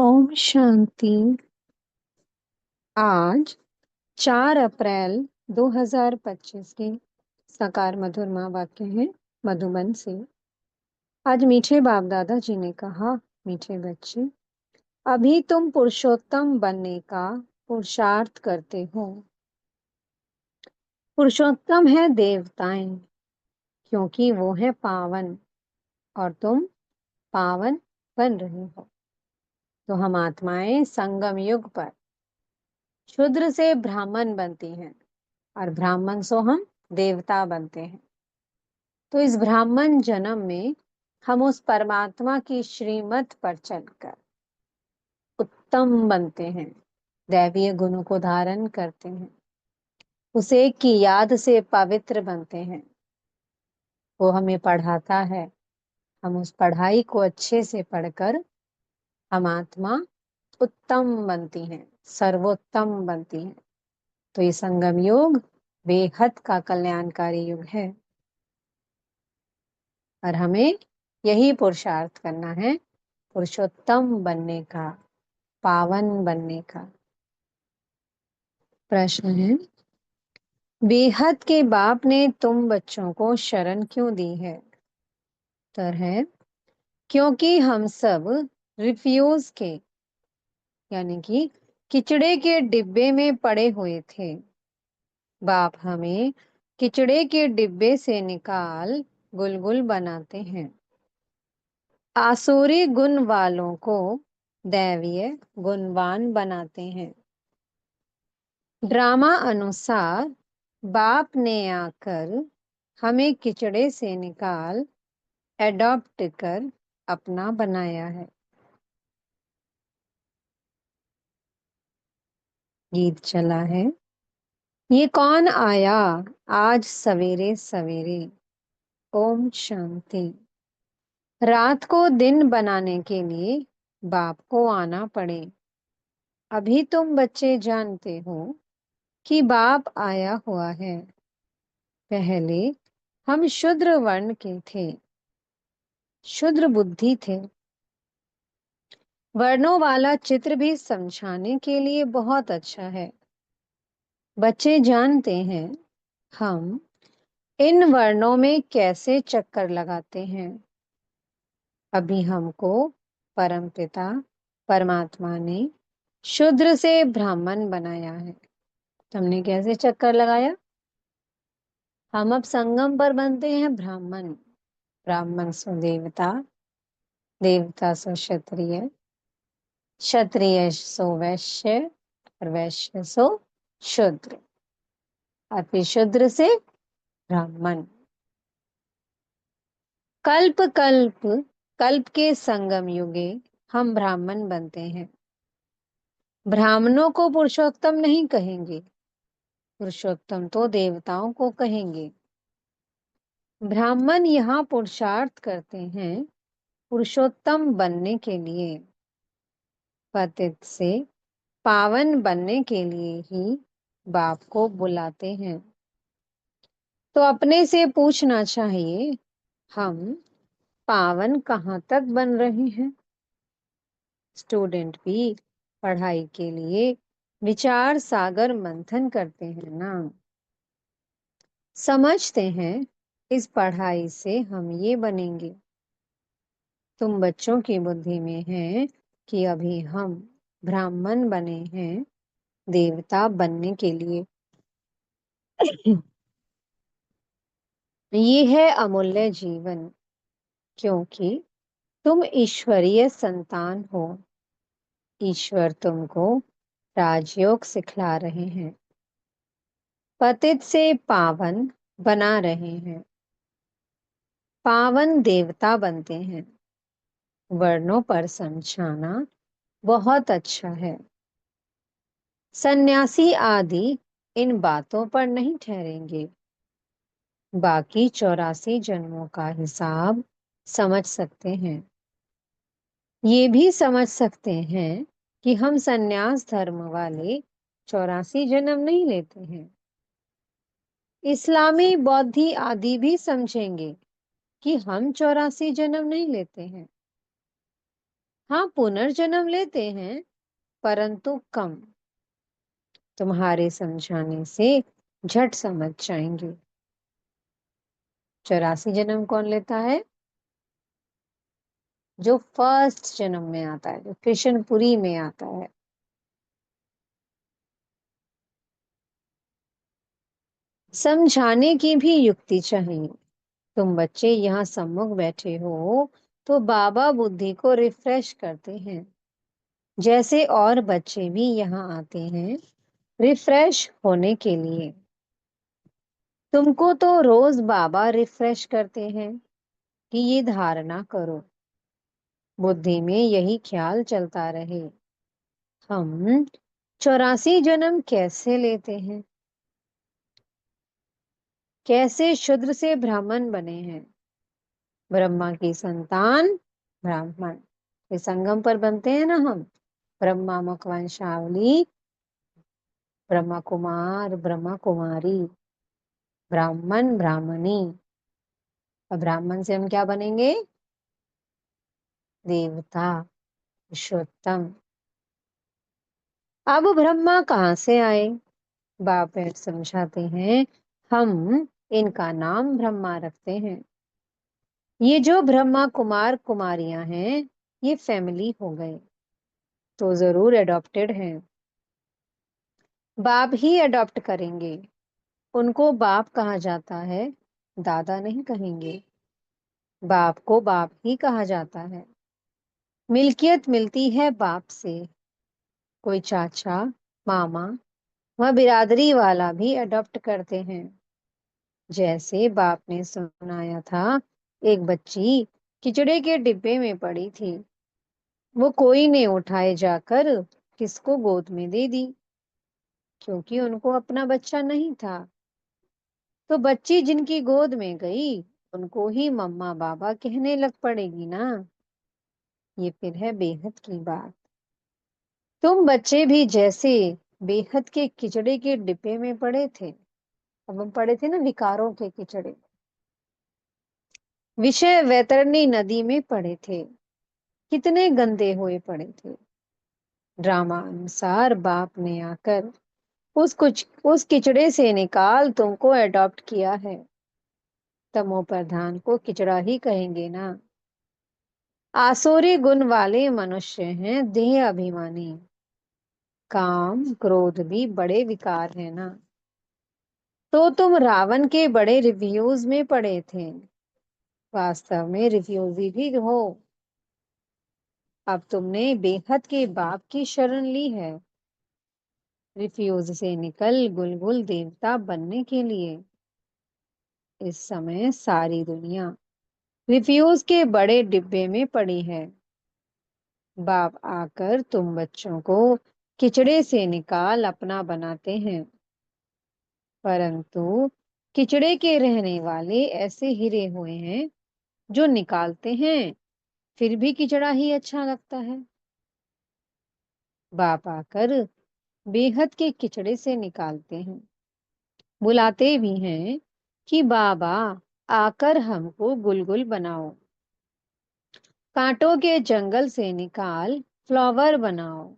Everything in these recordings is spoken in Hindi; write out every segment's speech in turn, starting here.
ओम शांति। आज 4 अप्रैल 2025 की साकार मधुर माँ वाक्य है मधुबन से। आज मीठे बाप दादा जी ने कहा, मीठे बच्चे, अभी तुम पुरुषोत्तम बनने का पुरुषार्थ करते हो। पुरुषोत्तम है देवताएं, क्योंकि वो है पावन और तुम पावन बन रहे हो। तो हम आत्माएं संगम युग पर शूद्र से ब्राह्मण बनती हैं और ब्राह्मण से हम देवता बनते हैं। तो इस ब्राह्मण जन्म में हम उस परमात्मा की श्रीमत पर चलकर उत्तम बनते हैं, दैवीय गुणों को धारण करते हैं, उसे की याद से पवित्र बनते हैं। वो हमें पढ़ाता है, हम उस पढ़ाई को अच्छे से पढ़कर हम आत्मा उत्तम बनती हैं, सर्वोत्तम बनती हैं। तो ये संगम योग बेहद का कल्याणकारी युग है और हमें यही पुरुषार्थ करना है, पुरुषोत्तम बनने का, पावन बनने का। प्रश्न है, बेहद के बाप ने तुम बच्चों को शरण क्यों दी है? उत्तर है, क्योंकि हम सब रिफ्यूज के यानी कि किचड़े के डिब्बे में पड़े हुए थे। बाप हमें किचड़े के डिब्बे से निकाल गुलगुल बनाते हैं। आसुरी गुण वालों को दैवीय गुणवान बनाते हैं। ड्रामा अनुसार बाप ने आकर हमें किचड़े से निकाल एडॉप्ट कर अपना बनाया है। गीत चला है, ये कौन आया आज सवेरे सवेरे। ओम शांति। रात को दिन बनाने के लिए बाप को आना पड़े। अभी तुम बच्चे जानते हो कि बाप आया हुआ है। पहले हम शूद्र वर्ण के थे, शूद्र बुद्धि थे। वर्णों वाला चित्र भी समझाने के लिए बहुत अच्छा है। बच्चे जानते हैं हम इन वर्णों में कैसे चक्कर लगाते हैं। अभी हमको परमपिता परमात्मा ने शूद्र से ब्राह्मण बनाया है। तुमने कैसे चक्कर लगाया? हम अब संगम पर बनते हैं ब्राह्मण। ब्राह्मण सो देवता, देवता सो क्षत्रिय, क्षत्रिय सो वैश्य और वैश्य सो शूद्र और फिर शूद्र से ब्राह्मण। कल्प कल्प कल्प के संगम युगे हम ब्राह्मण बनते हैं। ब्राह्मणों को पुरुषोत्तम नहीं कहेंगे, पुरुषोत्तम तो देवताओं को कहेंगे। ब्राह्मण यहाँ पुरुषार्थ करते हैं पुरुषोत्तम बनने के लिए, पतित से पावन बनने के लिए ही बाप को बुलाते हैं। तो अपने से पूछना चाहिए, हम पावन कहाँ तक बन रहे हैं? स्टूडेंट भी पढ़ाई के लिए विचार सागर मंथन करते हैं ना, समझते हैं इस पढ़ाई से हम ये बनेंगे। तुम बच्चों की बुद्धि में है कि अभी हम ब्राह्मण बने हैं देवता बनने के लिए। ये है अमूल्य जीवन, क्योंकि तुम ईश्वरीय संतान हो। ईश्वर तुमको राजयोग सिखला रहे हैं, पतित से पावन बना रहे हैं। पावन देवता बनते हैं। वर्णों पर समझाना बहुत अच्छा है। सन्यासी आदि इन बातों पर नहीं ठहरेंगे, बाकी 84 जन्मों का हिसाब समझ सकते हैं। ये भी समझ सकते हैं कि हम सन्यास धर्म वाले 84 जन्म नहीं लेते हैं। इस्लामी बौद्धि आदि भी समझेंगे कि हम 84 जन्म नहीं लेते हैं। हाँ, पुनर्जन्म लेते हैं, परंतु कम। तुम्हारे समझाने से झट समझ जाएंगे। 84 जन्म कौन लेता है? जो फर्स्ट जन्म में आता है, जो कृष्णपुरी में आता है। समझाने की भी युक्ति चाहिए। तुम बच्चे यहाँ सम्मुख बैठे हो, तो बाबा बुद्धि को रिफ्रेश करते हैं, जैसे और बच्चे भी यहाँ आते हैं रिफ्रेश होने के लिए। तुमको तो रोज बाबा रिफ्रेश करते हैं कि ये धारणा करो, बुद्धि में यही ख्याल चलता रहे। हम 84 जन्म कैसे लेते हैं, कैसे शूद्र से ब्राह्मण बने हैं। ब्रह्मा की संतान ब्राह्मण, ये संगम पर बनते हैं ना हम। ब्रह्मा मुख वंशावली, ब्रह्मा कुमार, ब्रह्मा कुमारी, ब्राह्मण ब्राह्मणी। और ब्राह्मण से हम क्या बनेंगे? देवता, पुरुषोत्तम। अब ब्रह्मा कहाँ से आए? बाप समझाते हैं, हम इनका नाम ब्रह्मा रखते हैं। ये जो ब्रह्मा कुमार कुमारियां हैं, ये फैमिली हो गए, तो जरूर अडॉप्टेड हैं। बाप ही अडॉप्ट करेंगे। उनको बाप कहा जाता है, दादा नहीं कहेंगे। बाप को बाप ही कहा जाता है। मिल्कियत मिलती है बाप से। कोई चाचा, मामा व बिरादरी वाला भी अडॉप्ट करते हैं। जैसे बाप ने सुनाया था, एक बच्ची किचड़े के डिब्बे में पड़ी थी। वो कोई ने उठाए जाकर किसको गोद में दे दी, क्योंकि उनको अपना बच्चा नहीं था। तो बच्ची जिनकी गोद में गई, उनको ही मम्मा बाबा कहने लग पड़ेगी ना। ये फिर है बेहद की बात। तुम बच्चे भी जैसे बेहद के किचड़े के डिब्बे में पड़े थे। अब हम पड़े थे ना विकारों के किचड़े, विषय वैतरणी नदी में पड़े थे। कितने गंदे हुए पड़े थे। ड्रामा अनुसार बाप ने आकर उस किचड़े से निकाल तुमको अडॉप्ट किया है। तमो प्रधान को किचड़ा ही कहेंगे ना। आसुरी गुण वाले मनुष्य हैं, देह अभिमानी। काम क्रोध भी बड़े विकार है ना। तो तुम रावण के बड़े रिव्यूज में पड़े थे, वास्तव में रिफ्यूजी भी हो। अब तुमने बेहद के बाप की शरण ली है, रिफ्यूज से निकल गुलगुल देवता बनने के लिए। इस समय सारी दुनिया रिफ्यूज के बड़े डिब्बे में पड़ी है। बाप आकर तुम बच्चों को किचड़े से निकाल अपना बनाते हैं, परंतु किचड़े के रहने वाले ऐसे हीरे हुए हैं जो निकालते हैं फिर भी किचड़ा ही अच्छा लगता है। बाप आकर बेहद के किचड़े से निकालते हैं, बुलाते भी हैं कि बाबा आकर हमको गुलगुल बनाओ, कांटों के जंगल से निकाल फ्लावर बनाओ,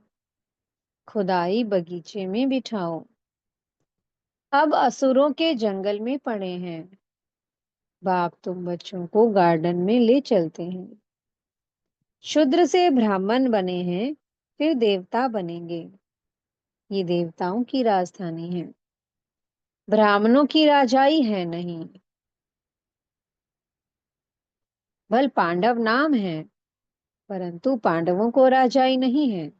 खुदाई बगीचे में बिठाओ। अब असुरों के जंगल में पड़े हैं, बाप तुम बच्चों को गार्डन में ले चलते हैं। शूद्र से ब्राह्मण बने हैं, फिर देवता बनेंगे। ये देवताओं की राजधानी है, ब्राह्मणों की राजाई है नहीं। भल पांडव नाम है, परंतु पांडवों को राजाई नहीं है।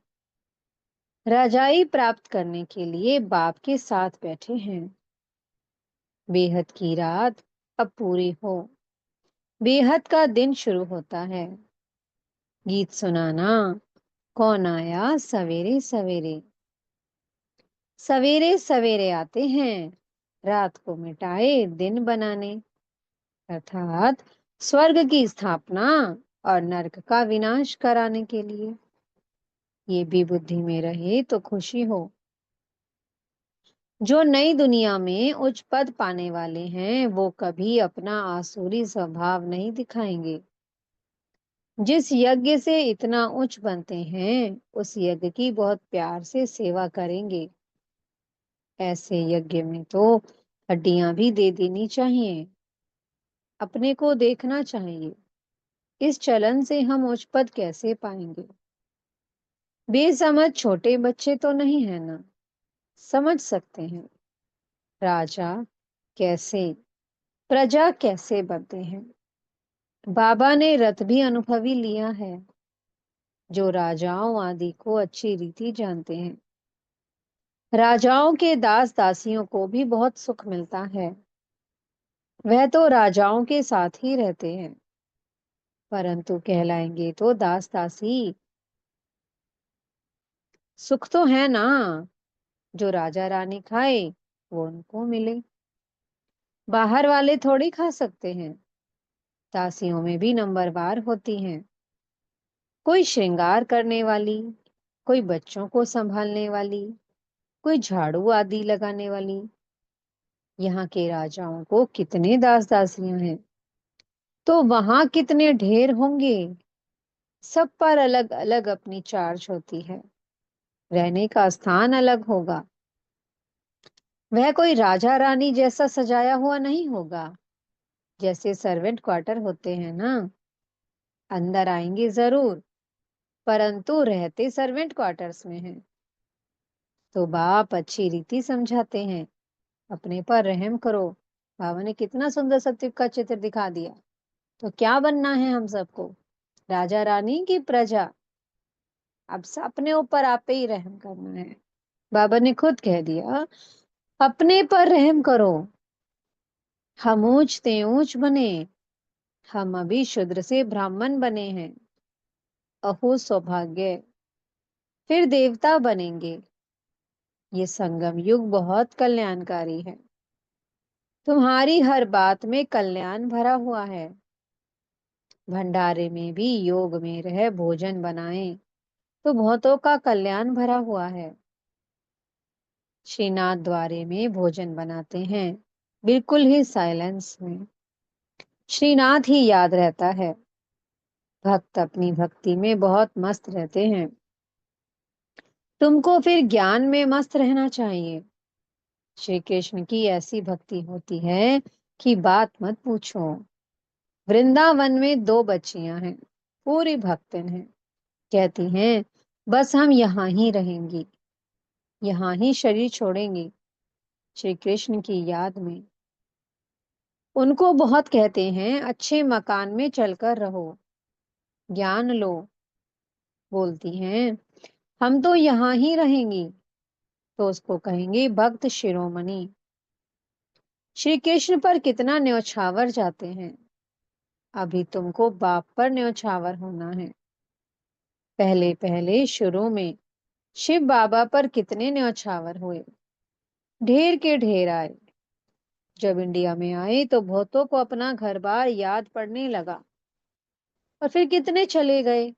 राजाई प्राप्त करने के लिए बाप के साथ बैठे हैं। बेहद की रात अब पूरी हो, बेहद का दिन शुरू होता है। गीत सुनाना, कौन आया सवेरे सवेरे। सवेरे सवेरे आते हैं रात को मिटाए दिन बनाने, अर्थात स्वर्ग की स्थापना और नरक का विनाश कराने के लिए। ये भी बुद्धि में रहे तो खुशी हो। जो नई दुनिया में उच्च पद पाने वाले हैं, वो कभी अपना आसुरी स्वभाव नहीं दिखाएंगे। जिस यज्ञ से इतना उच्च बनते हैं, उस यज्ञ की बहुत प्यार से सेवा करेंगे। ऐसे यज्ञ में तो हड्डियां भी दे देनी चाहिए। अपने को देखना चाहिए। इस चलन से हम उच्च पद कैसे पाएंगे? बेसमझ छोटे बच्चे तो नहीं है ना, समझ सकते हैं। राजा कैसे, प्रजा कैसे बनते हैं। बाबा ने रथ भी अनुभवी लिया है, जो राजाओं आदि को अच्छी रीति जानते हैं। राजाओं के दास दासियों को भी बहुत सुख मिलता है। वह तो राजाओं के साथ ही रहते हैं, परंतु कहलाएंगे तो दास दासी। सुख तो है ना, जो राजा रानी खाए वो उनको मिले। बाहर वाले थोड़ी खा सकते हैं। दासियों में भी नंबरवार होती हैं। कोई श्रृंगार करने वाली, कोई बच्चों को संभालने वाली, कोई झाड़ू आदि लगाने वाली। यहाँ के राजाओं को कितने दास दासियां हैं, तो वहां कितने ढेर होंगे। सब पर अलग अलग अपनी चार्ज होती है। रहने का स्थान अलग होगा। वह कोई राजा रानी जैसा सजाया हुआ नहीं होगा, जैसे सर्वेंट क्वार्टर होते हैं ना। अंदर आएंगे जरूर, परंतु रहते सर्वेंट क्वार्टर्स में हैं। तो बाप अच्छी रीति समझाते हैं, अपने पर रहम करो। बाबा ने कितना सुंदर सत्युग का चित्र दिखा दिया। तो क्या बनना है हम सबको? राजा रानी की प्रजा। अब अपने ऊपर आप पे ही रहम करना है। बाबा ने खुद कह दिया, अपने पर रहम करो। हम ऊंच ते ऊंच बने, हम अभी शूद्र से ब्राह्मण बने हैं। अहो सौभाग्य, फिर देवता बनेंगे। ये संगम युग बहुत कल्याणकारी है। तुम्हारी हर बात में कल्याण भरा हुआ है। भंडारे में भी योग में रह भोजन बनाएं, तो बहुतों का कल्याण भरा हुआ है। श्रीनाथ द्वारे में भोजन बनाते हैं, बिल्कुल ही साइलेंस में। श्रीनाथ ही याद रहता है। भक्त अपनी भक्ति में बहुत मस्त रहते हैं। तुमको फिर ज्ञान में मस्त रहना चाहिए। श्री कृष्ण की ऐसी भक्ति होती है कि बात मत पूछो। वृंदावन में दो बच्चियां हैं, पूरी भक्तन हैं। कहती हैं, बस हम यहाँ ही रहेंगी, यहाँ ही शरीर छोड़ेंगी, श्री कृष्ण की याद में। उनको बहुत कहते हैं, अच्छे मकान में चलकर रहो, ज्ञान लो। बोलती हैं, हम तो यहाँ ही रहेंगी। तो उसको कहेंगे भक्त शिरोमणि। श्री कृष्ण पर कितना न्यौछावर जाते हैं। अभी तुमको बाप पर न्यौछावर होना है। पहले पहले शुरू में शिव बाबा पर कितने न्यौछावर हुए, ढेर के ढेर आए। जब इंडिया में आए तो बहुतों को अपना घर बार याद पड़ने लगा, और फिर कितने चले गए।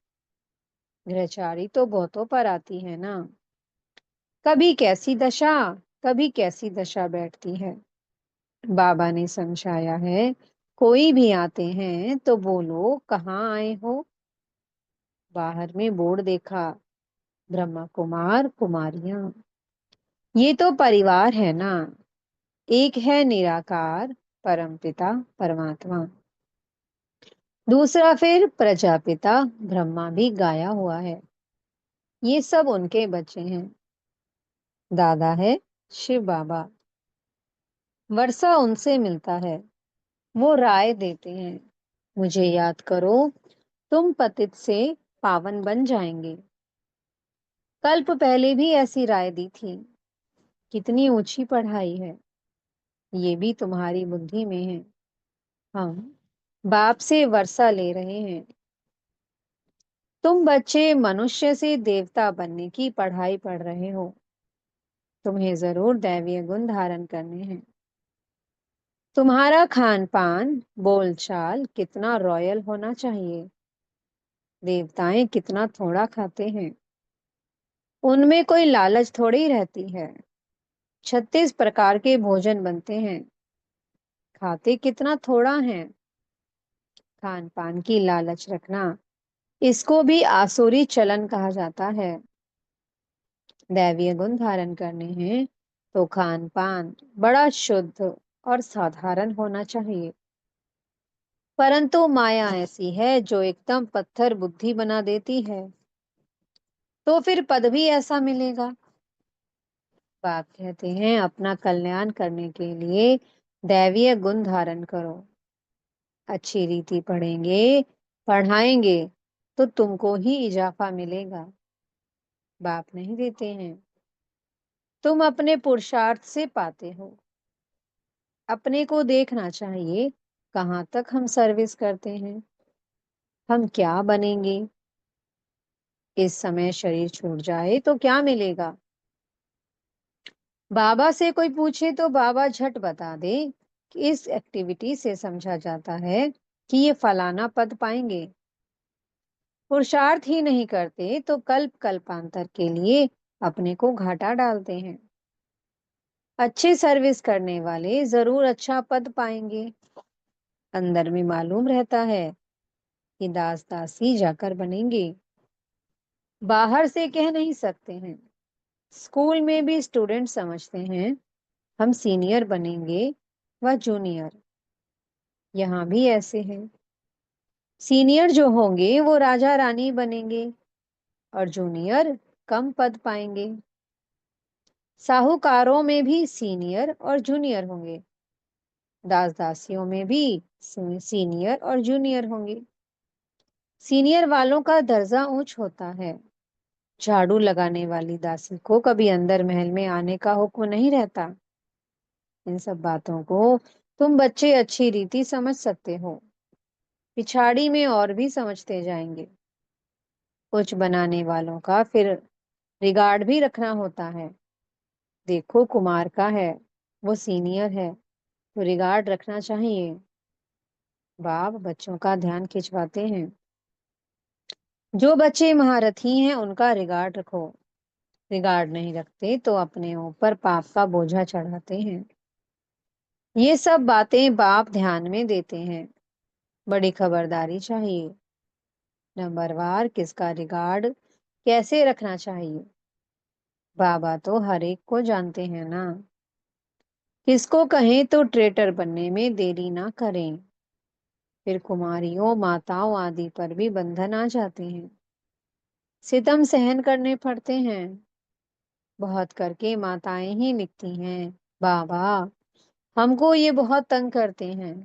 ग्रहचारी तो बहुतों पर आती है ना। कभी कैसी दशा, कभी कैसी दशा बैठती है। बाबा ने समझाया है, कोई भी आते हैं तो बोलो कहाँ आए हो। बाहर में बोर्ड देखा, ब्रह्मा कुमार कुमारियां। ये तो परिवार है ना। एक है निराकार परमपिता परमात्मा, दूसरा फिर प्रजापिता ब्रह्मा भी गाया हुआ है। ये सब उनके बच्चे हैं। दादा है शिव बाबा, वर्षा उनसे मिलता है। वो राय देते हैं, मुझे याद करो, तुम पतित से पावन बन जाएंगे। कल्प पहले भी ऐसी राय दी थी। कितनी ऊंची पढ़ाई है, ये भी तुम्हारी बुद्धि में है। हम बाप से वर्षा ले रहे हैं। तुम बच्चे मनुष्य से देवता बनने की पढ़ाई पढ़ रहे हो। तुम्हें जरूर दैवीय गुण धारण करने हैं। तुम्हारा खान पान बोलचाल कितना रॉयल होना चाहिए। देवताएं कितना थोड़ा खाते हैं, उनमें कोई लालच थोड़ी रहती है। 36 प्रकार के भोजन बनते हैं, खाते कितना थोड़ा है। खान पान की लालच रखना इसको भी आसुरी चलन कहा जाता है। दैवीय गुण धारण करने हैं तो खान पान बड़ा शुद्ध और साधारण होना चाहिए। परंतु माया ऐसी है जो एकदम पत्थर बुद्धि बना देती है, तो फिर पद भी ऐसा मिलेगा। बाप कहते हैं अपना कल्याण करने के लिए दैवीय गुण धारण करो। अच्छी रीति पढ़ेंगे, पढ़ाएंगे तो तुमको ही इजाफा मिलेगा। बाप नहीं देते हैं, तुम अपने पुरुषार्थ से पाते हो। अपने को देखना चाहिए कहाँ तक हम सर्विस करते हैं, हम क्या बनेंगे। इस समय शरीर छूट जाए तो क्या मिलेगा। बाबा से कोई पूछे तो बाबा झट बता दे कि इस एक्टिविटी से समझा जाता है कि ये फलाना पद पाएंगे। पुरुषार्थ ही नहीं करते तो कल्प कल्पांतर के लिए अपने को घाटा डालते हैं। अच्छी सर्विस करने वाले जरूर अच्छा पद पाएंगे। अंदर में मालूम रहता है कि दास दासी जाकर बनेंगे, बाहर से कह नहीं सकते हैं। स्कूल में भी स्टूडेंट समझते हैं हम सीनियर बनेंगे व जूनियर। यहाँ भी ऐसे हैं। सीनियर जो होंगे वो राजा रानी बनेंगे और जूनियर कम पद पाएंगे। साहूकारों में भी सीनियर और जूनियर होंगे, दास दासियों में भी सीनियर और जूनियर होंगे। सीनियर वालों का दर्जा ऊंच होता है। झाड़ू लगाने वाली दासी को कभी अंदर महल में आने का हुक्म नहीं रहता। इन सब बातों को तुम बच्चे अच्छी रीति समझ सकते हो, पिछाड़ी में और भी समझते जाएंगे। कुछ बनाने वालों का फिर रिगार्ड भी रखना होता है। देखो कुमार का है, वो सीनियर है, तो रिगार्ड रखना चाहिए। बाप बच्चों का ध्यान खिंचवाते हैं। जो बच्चे महारथी हैं उनका रिगार्ड रखो। रिगार्ड नहीं रखते तो अपने ऊपर पाप का बोझा चढ़ाते हैं। ये सब बातें बाप ध्यान में देते हैं। बड़ी खबरदारी चाहिए। नंबरवार किसका रिगार्ड कैसे रखना चाहिए, बाबा तो हर एक को जानते हैं ना। किसको कहें तो ट्रेटर बनने में देरी ना करें, फिर कुमारियों माताओं आदि पर भी बंधन आ जाते हैं। सितम सहन करने पड़ते हैं। बहुत करके माताएं ही लिखती हैं, बाबा हमको ये बहुत तंग करते हैं,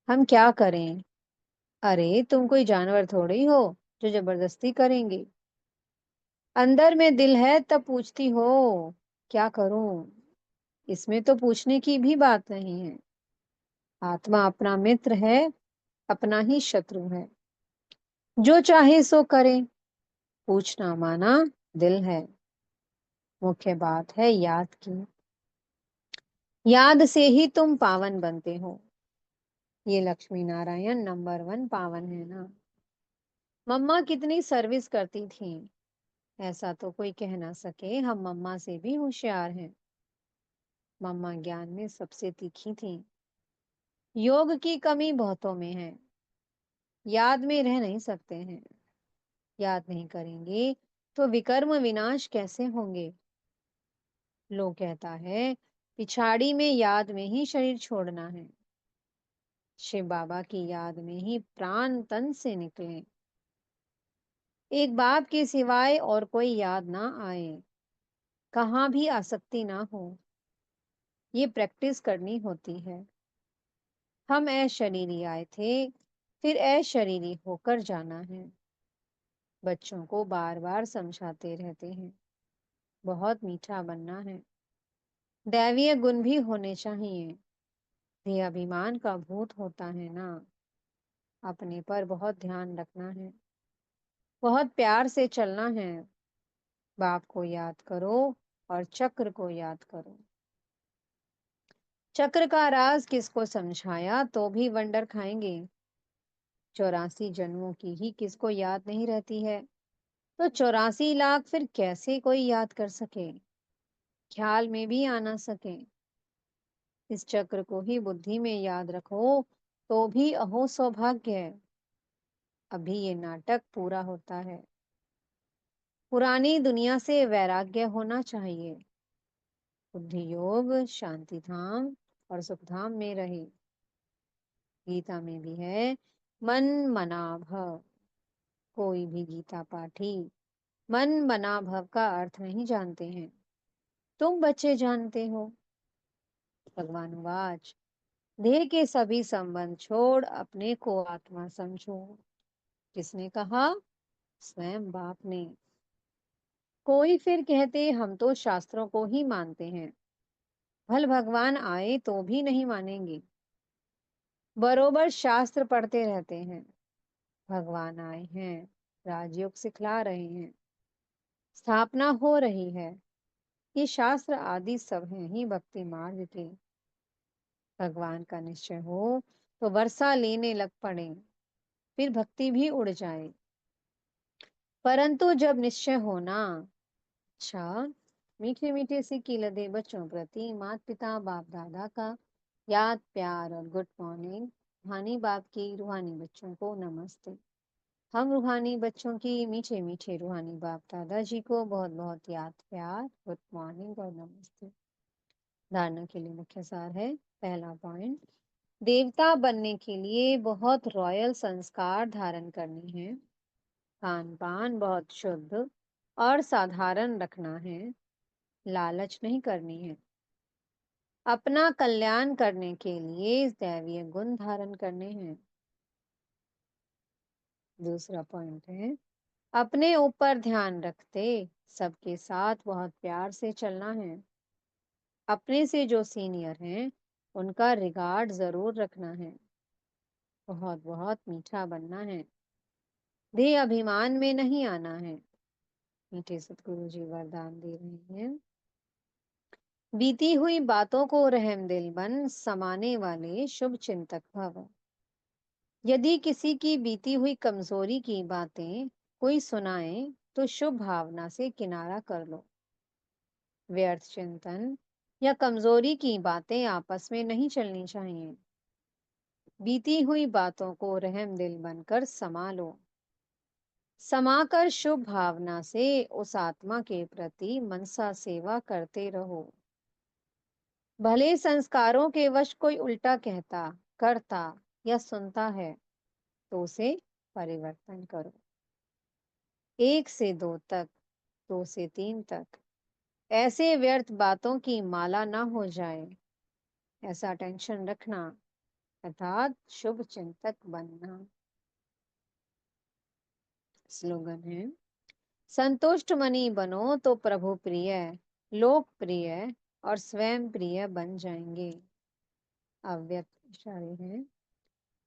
हम क्या करें। अरे तुम कोई जानवर थोड़ी हो जो जबरदस्ती करेंगे। अंदर में दिल है तब पूछती हो क्या करूं। इसमें तो पूछने की भी बात नहीं है। आत्मा अपना मित्र है, अपना ही शत्रु है। जो चाहे सो करे, पूछना माना दिल है। मुख्य बात है याद की। याद से ही तुम पावन बनते हो। ये लक्ष्मी नारायण नंबर 1 पावन है ना। मम्मा कितनी सर्विस करती थी, ऐसा तो कोई कह ना सके। हम मम्मा से भी होशियार हैं। मम्मा ज्ञान में सबसे तीखी थी। योग की कमी बहुतों में है। याद में रह नहीं सकते हैं। याद नहीं करेंगे तो विकर्म विनाश कैसे होंगे। लोग कहता है पिछाड़ी में याद में ही शरीर छोड़ना है। शिव बाबा की याद में ही प्राण तन से निकले। एक बाप के सिवाय और कोई याद ना आए, कहाँ भी आसक्ति ना हो। ये प्रैक्टिस करनी होती है। हम शरीरी आए थे, फिर शरीरी होकर जाना है। बच्चों को बार बार समझाते रहते हैं बहुत मीठा बनना है। दैवीय गुण भी होने चाहिए। ये अभिमान का भूत होता है ना। अपने पर बहुत ध्यान रखना है, बहुत प्यार से चलना है। बाप को याद करो और चक्र को याद करो। चक्र का राज किसको समझाया तो भी वंडर खाएंगे। 84 जन्मों की ही किसको याद नहीं रहती है, तो 84 लाख फिर कैसे कोई याद कर सके, ख्याल में भी आना सके। इस चक्र को ही बुद्धि में याद रखो तो भी अहो सौभाग्य है। अभी ये नाटक पूरा होता है। पुरानी दुनिया से वैराग्य होना चाहिए। बुद्धि योग, शांति धाम और सुख धाम में रहे। गीता में भी है, मन मना भव। कोई भी गीता पाठी मन मना भव का अर्थ नहीं जानते हैं। तुम बच्चे जानते हो। भगवान वाच, देह के सभी संबंध छोड़ अपने को आत्मा समझो। किसने कहा? स्वयं बाप ने। कोई फिर कहते हम तो शास्त्रों को ही मानते हैं, भल भगवान आए तो भी नहीं मानेंगे। बरोबर शास्त्र पढ़ते रहते हैं। भगवान आए हैं, राजयोग सिखला रहे हैं, स्थापना हो रही है। ये शास्त्र आदि सब हैं ही भक्ति मार्ग के। भगवान का निश्चय हो तो वर्षा लेने लग पड़े, फिर भक्ति भी उड़ जाए। परंतु जब निश्चय हो ना, अच्छा, मीठे मीठे से लदे बच्चों प्रति माता पिता बाप दादा का याद प्यार और गुड मॉर्निंग। रूहानी बाप की रूहानी बच्चों को नमस्ते। हम रूहानी बच्चों की मीठे मीठे रूहानी बाप दादाजी को बहुत बहुत याद प्यार, गुड मॉर्निंग और नमस्ते। धारणा के लिए मुख्य सार है। पहला पॉइंट, देवता बनने के लिए बहुत रॉयल संस्कार धारण करने हैं। खान पान बहुत शुद्ध और साधारण रखना है। लालच नहीं करनी है। अपना कल्याण करने के लिए दैवीय गुण धारण करने हैं। दूसरा पॉइंट है, अपने ऊपर ध्यान रखते सबके साथ बहुत प्यार से चलना है। अपने से जो सीनियर हैं उनका रिगार्ड जरूर रखना है। बहुत बहुत मीठा बनना है। देह अभिमान में नहीं आना है। मीठे सतगुरु जी वरदान दे रहे हैं। बीती हुई बातों को रहमदिल बन समाने वाले शुभ चिंतक भव। यदि किसी की बीती हुई कमजोरी की बातें कोई सुनाए तो शुभ भावना से किनारा कर लो। व्यर्थ चिंतन या कमजोरी की बातें आपस में नहीं चलनी चाहिए। बीती हुई बातों को रहमदिल बनकर समा लो। समाकर शुभ भावना से उस आत्मा के प्रति मनसा सेवा करते रहो। भले संस्कारों के वश कोई उल्टा कहता, करता या सुनता है तो उसे परिवर्तन करो। 1 से 2 तक, 2 से 3 तक ऐसे व्यर्थ बातों की माला ना हो जाए, ऐसा टेंशन रखना, अर्थात शुभ चिंतक बनना। स्लोगन है, संतुष्ट मनी बनो तो प्रभु प्रिय, लोक प्रिय और स्वयं प्रिय बन जाएंगे। अव्यक्त इशारे हैं,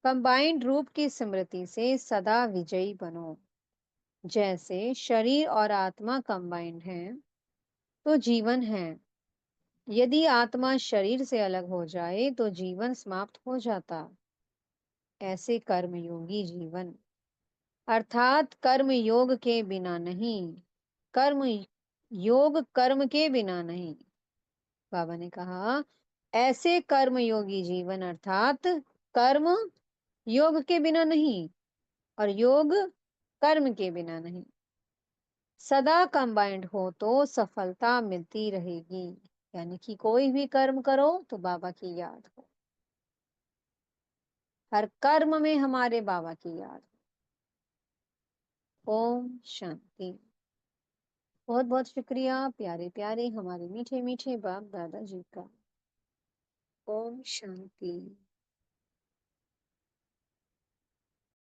कंबाइंड रूप की स्मृति से सदा विजयी बनो। जैसे शरीर और आत्मा कंबाइंड हैं तो जीवन है। यदि आत्मा शरीर से अलग हो जाए तो जीवन समाप्त हो जाता। ऐसे कर्मयोगी जीवन, अर्थात कर्म योग के बिना नहीं। कर्म योग कर्म के बिना नहीं। बाबा ने कहा, ऐसे कर्मयोगी जीवन अर्थात कर्म योग के बिना नहीं और योग कर्म के बिना नहीं। सदा कंबाइंड हो तो सफलता मिलती रहेगी। यानी कि कोई भी कर्म करो तो बाबा की याद हो। हर कर्म में हमारे बाबा की याद हो। ओम शांति। बहुत बहुत शुक्रिया प्यारे प्यारे हमारे मीठे मीठे बाप दादा जी का। ओम शांति।